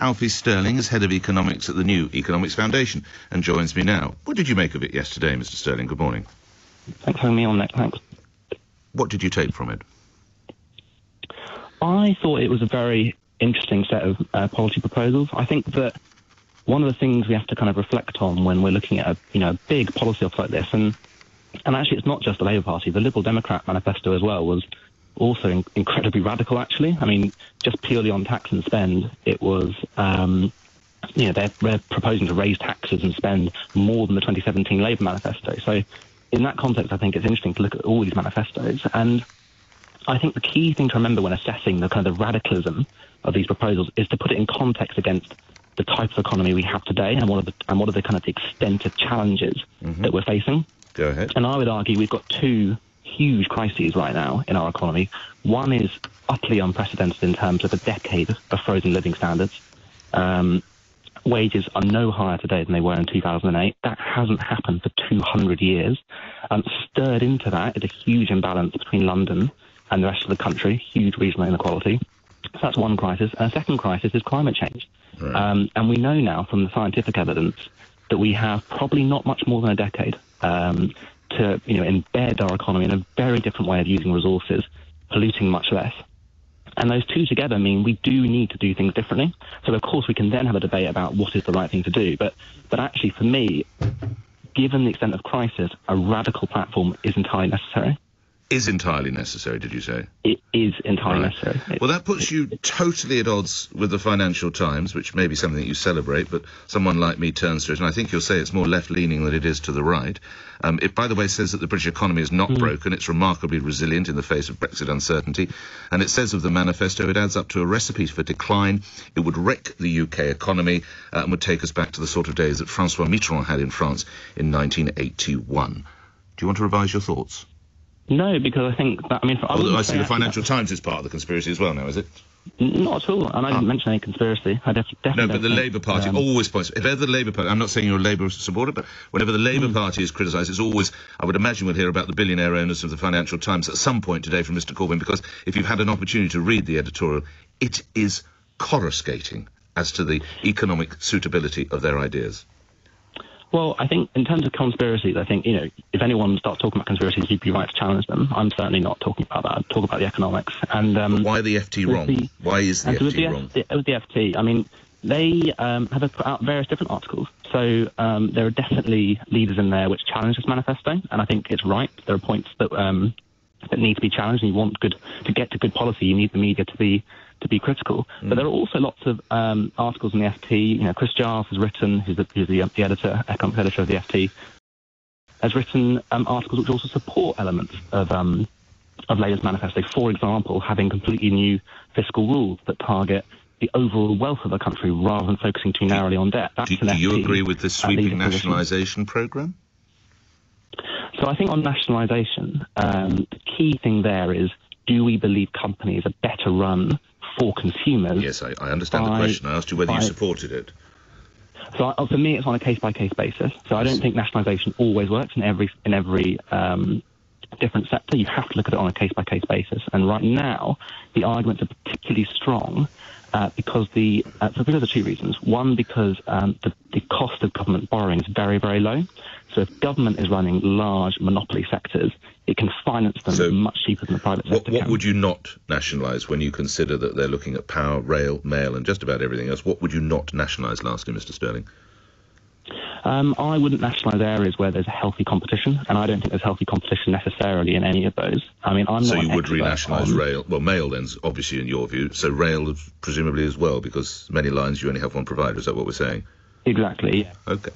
Alfie Stirling is Head of Economics at the New Economics Foundation and joins me now. What did you make of it yesterday, Mr. Stirling? Good morning. Thanks for having me on, Nick. Thanks. What did you take from it? I thought it was a very interesting set of policy proposals. I think that one of the things we have to kind of reflect on when we're looking at a big policy office like this, and actually it's not just the Labour Party, the Liberal Democrat manifesto as well was also incredibly radical, actually. I mean, just purely on tax and spend, it was, they're proposing to raise taxes and spend more than the 2017 Labour manifesto. So in that context, I think it's interesting to look at all these manifestos. And I think the key thing to remember when assessing the kind of radicalism of these proposals is to put it in context against the type of economy we have today and what are the kind of the extent of challenges that we're facing. Go ahead. And I would argue we've got two huge crises right now in our economy. One is utterly unprecedented in terms of a decade of frozen living standards. Wages are no higher today than they were in 2008. That hasn't happened for 200 years. Stirred into that is a huge imbalance between London and the rest of the country, huge regional inequality. So that's one crisis. And a second crisis is climate change. Right. And we know now from the scientific evidence that we have probably not much more than a decade to embed our economy in a very different way of using resources, polluting much less. And those two together mean we do need to do things differently. So, of course, we can then have a debate about what is the right thing to do. But actually, for me, given the extent of crisis, a radical platform is entirely necessary. Is entirely necessary, did you say? It is entirely necessary. Well, that puts you totally at odds with the Financial Times, which may be something that you celebrate, but someone like me turns to it, and I think you'll say it's more left-leaning than it is to the right. It, by the way, says that the British economy is not broken. It's remarkably resilient in the face of Brexit uncertainty. And it says of the manifesto, it adds up to a recipe for decline. It would wreck the UK economy and would take us back to the sort of days that François Mitterrand had in France in 1981. Do you want to revise your thoughts? No, because I think that, I see the Financial Times is part of the conspiracy as well now, is it? Not at all, and I didn't mention any conspiracy. I definitely No, but the Labour Party always points... If ever the Labour Party... I'm not saying you're a Labour supporter, but whenever the Labour Party is criticised, it's always... I would imagine we'll hear about the billionaire owners of the Financial Times at some point today from Mr Corbyn, because if you've had an opportunity to read the editorial, it is coruscating as to the economic suitability of their ideas. Well, I think in terms of conspiracies, I think, if anyone starts talking about conspiracies, you'd be right to challenge them. I'm certainly not talking about that. I'm talking about the economics. And but why the FT wrong? Why is the FT wrong? With the FT, they have put out various different articles. So there are definitely leaders in there which challenge this manifesto, and I think it's right. There are points that need to be challenged, and you want to get to good policy, you need the media to be critical. But there are also lots of articles in the FT. Chris Giles has written, who's the editor, economics editor of the FT, has written articles which also support elements of Labour's manifesto. For example, having completely new fiscal rules that target the overall wealth of the country rather than focusing too narrowly on debt. Do you agree with this sweeping nationalisation programme? So I think on nationalisation, the key thing there is, do we believe companies are better run for consumers? Yes, I understand the question. I asked you whether you supported it. So for me, it's on a case-by-case basis. So I don't think nationalisation always works in every different sector. You have to look at it on a case-by-case basis. And right now, the arguments are particularly strong because of two reasons. One, because the cost of government borrowing is very, very low. So if government is running large monopoly sectors, it can finance them much cheaper than the private sector. What would you not nationalise when you consider that they're looking at power, rail, mail and just about everything else? What would you not nationalise, lastly, Mr Stirling? I wouldn't nationalise areas where there's a healthy competition, and I don't think there's healthy competition necessarily in any of those. I'm not. So you would renationalise rail? Well, mail then, obviously, in your view. So rail, presumably, as well, because many lines you only have one provider. Is that what we're saying? Exactly. Yeah. Okay.